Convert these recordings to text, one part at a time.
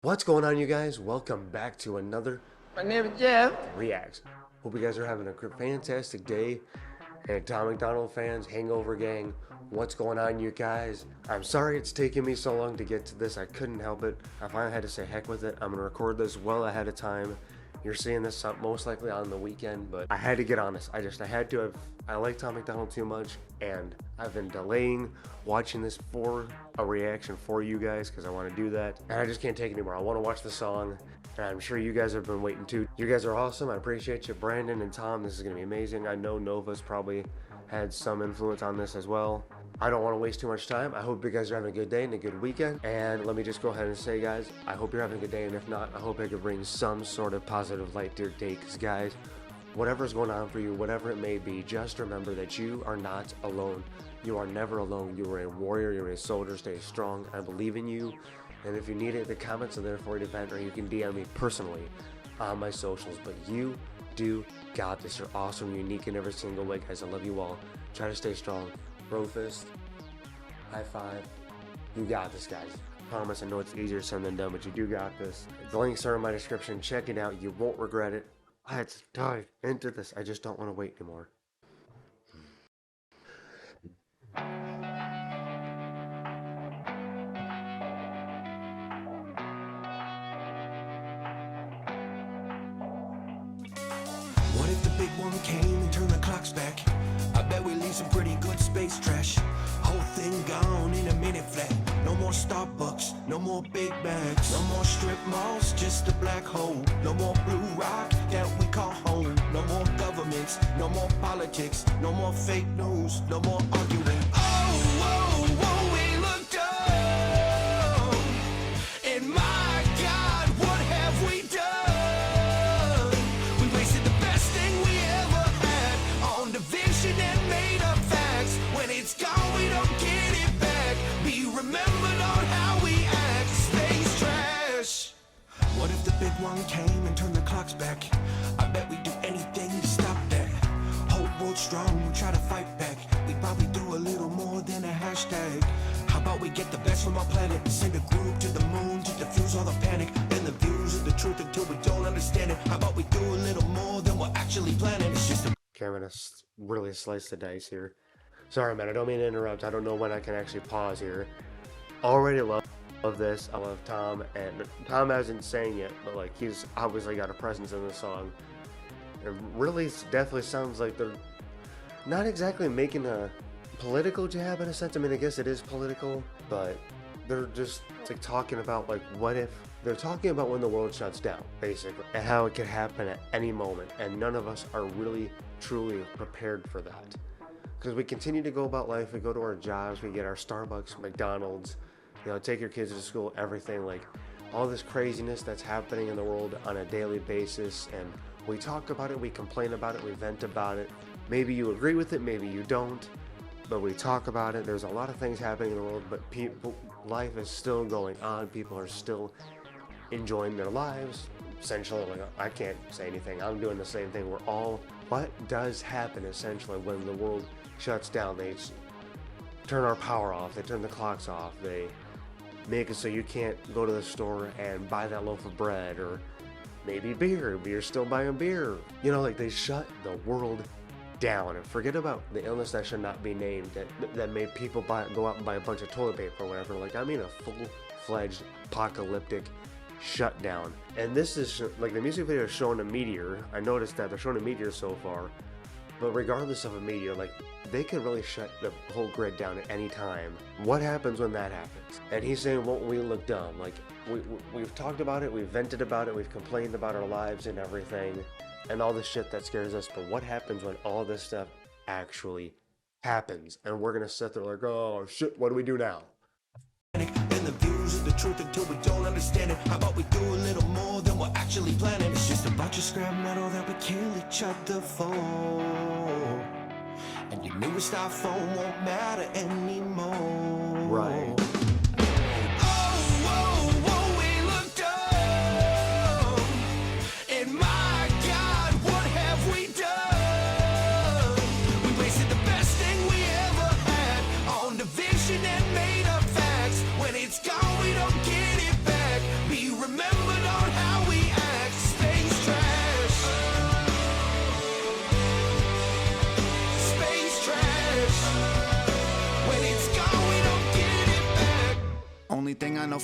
What's going on, you guys? Welcome back to another My name is Jeff. Reacts. Hope you guys are having a fantastic day. And Tom MacDonald fans, Hangover Gang, what's going on, you guys? I'm sorry it's taken me so long to get to this. I couldn't help it. I finally had to say heck with it. I'm gonna record this well ahead of time. You're seeing this most likely on the weekend, but I had to get honest. I had to. I like Tom MacDonald too much, and I've been delaying watching this for a reaction for you guys because I want to do that, and I just can't take it anymore. I want to watch the song, and I'm sure you guys have been waiting too. You guys are awesome. I appreciate you, Brandon and Tom. This is gonna be amazing. I know Nova's probably had some influence on this as well. I don't want to waste too much time. I hope you guys are having a good day and a good weekend. And let me just go ahead and say, guys, I hope you're having a good day. And if not, I hope I could bring some sort of positive light to your day. Because, guys, whatever's going on for you, whatever it may be, just remember that you are not alone. You are never alone. You are a warrior. You're a soldier. Stay strong. I believe in you. And if you need it, the comments are there for you to vent, or you can DM me personally on my socials. But you do got this. You're awesome, unique in every single way, guys. I love you all. Try to stay strong. Bro fist. High five. You got this, guys. Promise. I know it's easier said than done, but you do got this. The links are in my description. Check it out. You won't regret it. Let's dive into this. I just don't want to wait anymore. What if the big one came and turned the clocks back? I bet we leave some pretty good space trash. Whole thing gone in a minute flat. No more Starbucks, no more big bags, no more strip malls, just a black hole. No more blue rock that we call home. No more governments, no more politics, no more fake news, no more arguing. Oh, whoa, whoa, we looked up, and my God, what have we done? We wasted the best thing we ever had on division and made up facts. When it's gone, we don't get it back. Be remembered on how we act. Space trash. What if the big one came and turned the clocks back? I bet we'd do anything to stop that. Whole world strong, we try to fight back. We probably do a little more than a hashtag. How about we get the best from our planet and send a group to the moon to diffuse all the panic and the views of the truth until we don't understand it? How about we do a little more than we're actually planning? It's just a Okay, I'm gonna really slice the dice here. Sorry, man. I don't mean to interrupt. I don't know when I can actually pause here. Already love this. I love Tom, and Tom hasn't sang yet, but like he's obviously got a presence in the song. It really definitely sounds like they're not exactly making a political jab in a sense. I mean, I guess it is political, but they're just like talking about like what if they're talking about when the world shuts down, basically, and how it could happen at any moment, and none of us are really truly prepared for that. Because we continue to go about life, we go to our jobs, we get our Starbucks, McDonald's, you know, take your kids to school, everything, like all this craziness that's happening in the world on a daily basis, and we talk about it, we complain about it, we vent about it. Maybe you agree with it, maybe you don't, but we talk about it. There's a lot of things happening in the world, but life is still going on. People are still enjoying their lives. Essentially, like, I can't say anything. I'm doing the same thing. We're all, what does happen essentially when the world shuts down? They turn our power off, they turn the clocks off, they make it so you can't go to the store and buy that loaf of bread, or maybe beer, but you're still buying beer. You know, like they shut the world down, and forget about the illness that should not be named that made people go out and buy a bunch of toilet paper or whatever. Like, I mean a full-fledged apocalyptic shutdown. And this is like the music video is showing a meteor. I noticed that they're showing a meteor so far, but regardless of a meteor, like, they can really shut the whole grid down at any time. What happens when that happens? And he's saying, won't we look dumb? Like, we've talked about it, we've vented about it, we've complained about our lives and everything, and all the shit that scares us, but what happens when all this stuff actually happens? And we're gonna sit there like, oh shit, what do we do now? and the views of the truth until we don't understand it. How about we do a little more than we're actually planning? It's just a bunch of scrap metal that we kill each other for. And your newest iPhone won't matter anymore. Right. Oh, whoa, whoa, we looked up, and my God, what have we done? We wasted the best thing we ever had on division and made up facts. When it's gone, we don't get it back. Be remembered.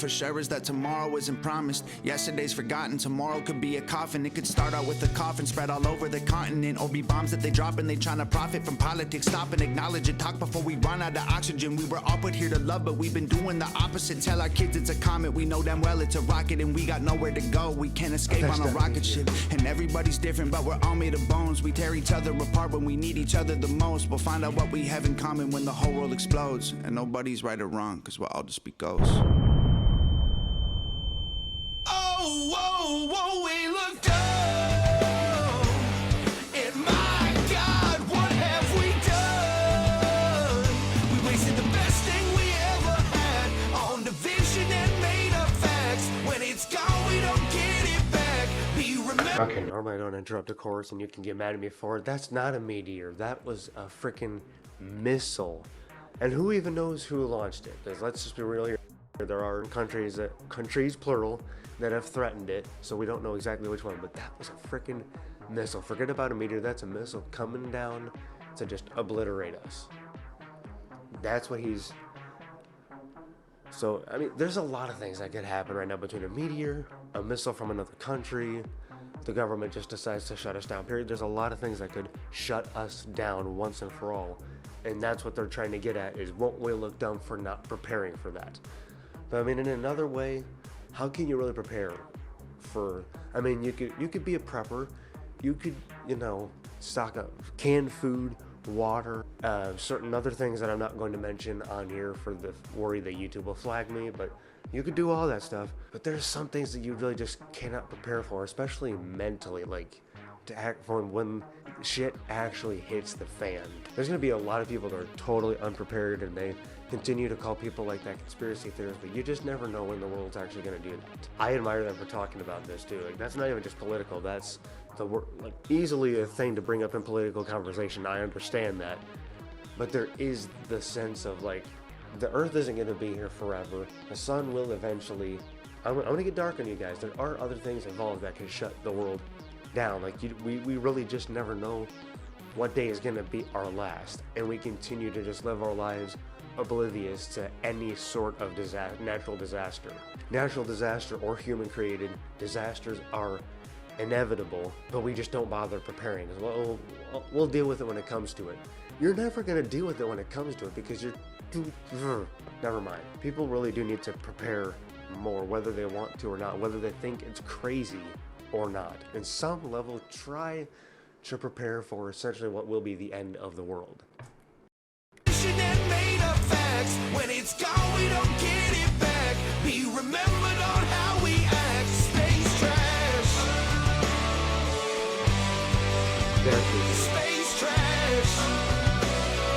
for sure is that tomorrow isn't promised. Yesterday's forgotten, tomorrow could be a coffin. It could start out with a coffin spread all over the continent, or be bombs that they drop and they trying to profit from politics. Stop and acknowledge it, talk before we run out of oxygen. We were all put here to love, but we've been doing the opposite. Tell our kids it's a comet, we know damn well it's a rocket, and we got nowhere to go. We can't escape on a rocket ship, and everybody's different, but we're all made of bones. We tear each other apart when we need each other the most. We'll find out what we have in common when the whole world explodes, and nobody's right or wrong, cause we'll all just be ghosts. Oh, whoa, whoa, we looked up, and my God, what have we done? We wasted the best thing we ever had on division and made up facts. When it's gone, we don't get it back. Be remembered. Okay, normally I don't interrupt a chorus and you can get mad at me for it. That's not a meteor. That was a freaking missile. And who even knows who launched it? Because let's just be real here. There are countries, plural, that have threatened it, so we don't know exactly which one, but that was a freaking missile. Forget about a meteor, that's a missile coming down to just obliterate us. That's what he's... So, I mean, there's a lot of things that could happen right now between a meteor, a missile from another country, the government just decides to shut us down, period. There's a lot of things that could shut us down once and for all. And that's what they're trying to get at, is won't we look dumb for not preparing for that? But I mean, in another way, how can you really prepare for, I mean, you could be a prepper, you could, you know, stock up canned food, water, certain other things that I'm not going to mention on here for the worry that YouTube will flag me, but you could do all that stuff. But there's some things that you really just cannot prepare for, especially mentally, like to act for when shit actually hits the fan. There's gonna be a lot of people that are totally unprepared, and they continue to call people like that conspiracy theorists, but you just never know when the world's actually gonna do that. I admire them for talking about this too. Like, that's not even just political, that's the like easily a thing to bring up in political conversation. I understand that, but there is the sense of like, the earth isn't gonna be here forever. The sun will eventually, I'm gonna get dark on you guys. There are other things involved that can shut the world down. Like, we really just never know what day is gonna be our last, and we continue to just live our lives oblivious to any sort of natural disaster or human created disasters are inevitable, but we just don't bother preparing. Well, we'll deal with it when it comes to it. You're never gonna deal with it when it comes to it, because you're too, never mind. People really do need to prepare more, whether they want to or not, whether they think it's crazy or not. In some level, try to prepare for essentially what will be the end of the world. When it's gone, we don't get it back. Be remembered on how we act. Space trash. Space trash.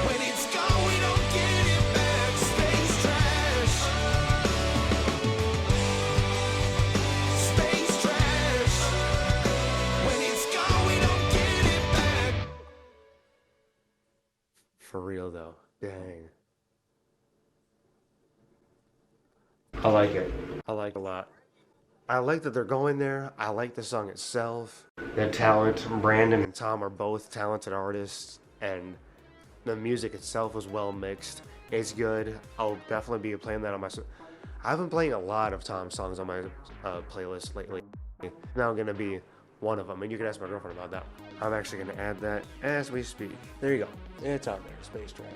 When it's gone, we don't get it back. Space trash. Space trash. When it's gone, we don't get it back. For real though, dang. I like it. I like it a lot. I like that they're going there. I like the song itself. The talent, Brandon and Tom are both talented artists, and the music itself was well mixed. It's good. I'll definitely be playing that on my... I've been playing a lot of Tom's songs on my playlist lately. Now I'm going to be one of them, and you can ask my girlfriend about that. I'm actually going to add that as we speak. There you go. It's out there. Space Trash.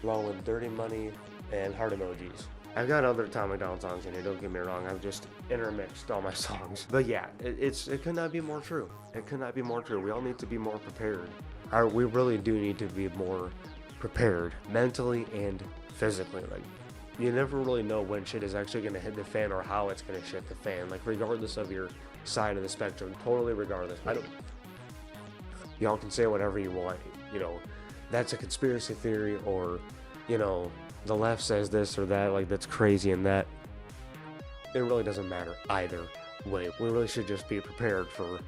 Along with Dirty Money and heart emojis. I've got other Tom MacDonald songs in here, don't get me wrong. I've just intermixed all my songs. But yeah, it could not be more true. It could not be more true. We all need to be more prepared. We really do need to be more prepared, mentally and physically. Like, you never really know when shit is actually going to hit the fan or how it's going to hit the fan. Like, regardless of your side of the spectrum, totally regardless. Y'all can say whatever you want, you know, that's a conspiracy theory, or, you know, the left says this or that, like that's crazy, and that it really doesn't matter either way. We really should just be prepared for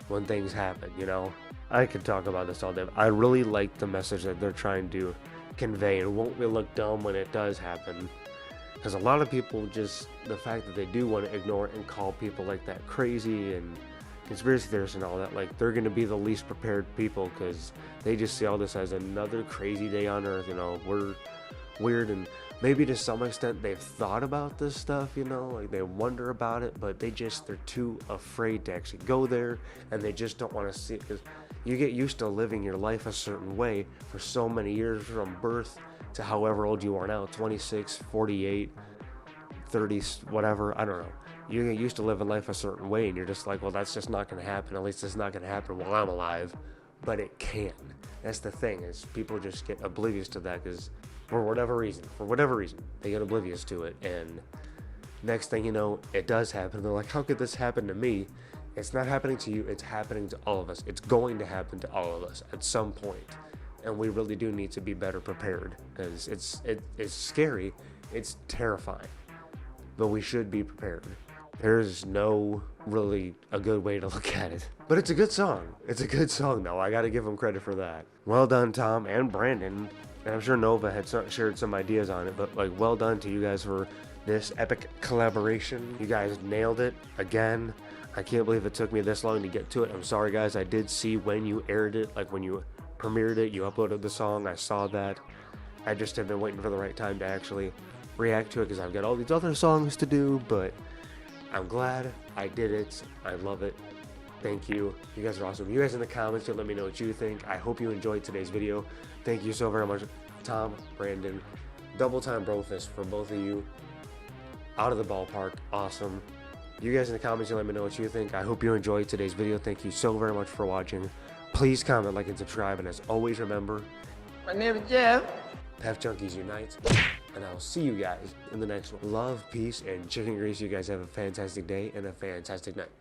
when things happen, you know? I could talk about this all day. I really like the message that they're trying to convey, and won't we look dumb when it does happen? Because a lot of people just, the fact that they do want to ignore it and call people like that crazy and conspiracy theorists and all that, like they're going to be the least prepared people, because they just see all this as another crazy day on earth. You know, weird, and maybe to some extent they've thought about this stuff, you know, like they wonder about it, but they're too afraid to actually go there, and they just don't want to see it, because you get used to living your life a certain way for so many years, from birth to however old you are now, 26, 48, 30, whatever, I don't know. You get used to living life a certain way, and you're just like, well, that's just not going to happen. At least it's not going to happen while I'm alive. But it can. That's the thing, is people just get oblivious to that, because for whatever reason, they get oblivious to it. And next thing you know, it does happen. They're like, how could this happen to me? It's not happening to you. It's happening to all of us. It's going to happen to all of us at some point. And we really do need to be better prepared, because it's scary. It's terrifying. But we should be prepared. There's no really a good way to look at it. But it's a good song. It's a good song, though. I gotta give him credit for that. Well done, Tom and Brandon. And I'm sure Nova had shared some ideas on it, but like, well done to you guys for this epic collaboration. You guys nailed it again. I can't believe it took me this long to get to it. I'm sorry, guys. I did see when you aired it, like when you premiered it, you uploaded the song. I saw that. I just have been waiting for the right time to actually react to it, because I've got all these other songs to do, but I'm glad I did it. I love it. Thank you. You guys are awesome. You guys in the comments, let me know what you think. I hope you enjoyed today's video. Thank you so very much, Tom, Brandon. Double time bro fist for both of you. Out of the ballpark. Awesome. You guys in the comments, let me know what you think. I hope you enjoyed today's video. Thank you so very much for watching. Please comment, like, and subscribe. And as always, remember, My name is Jeff. Pef Junkies unite. And I'll see you guys in the next one. Love, peace, and chicken grease. You guys have a fantastic day and a fantastic night.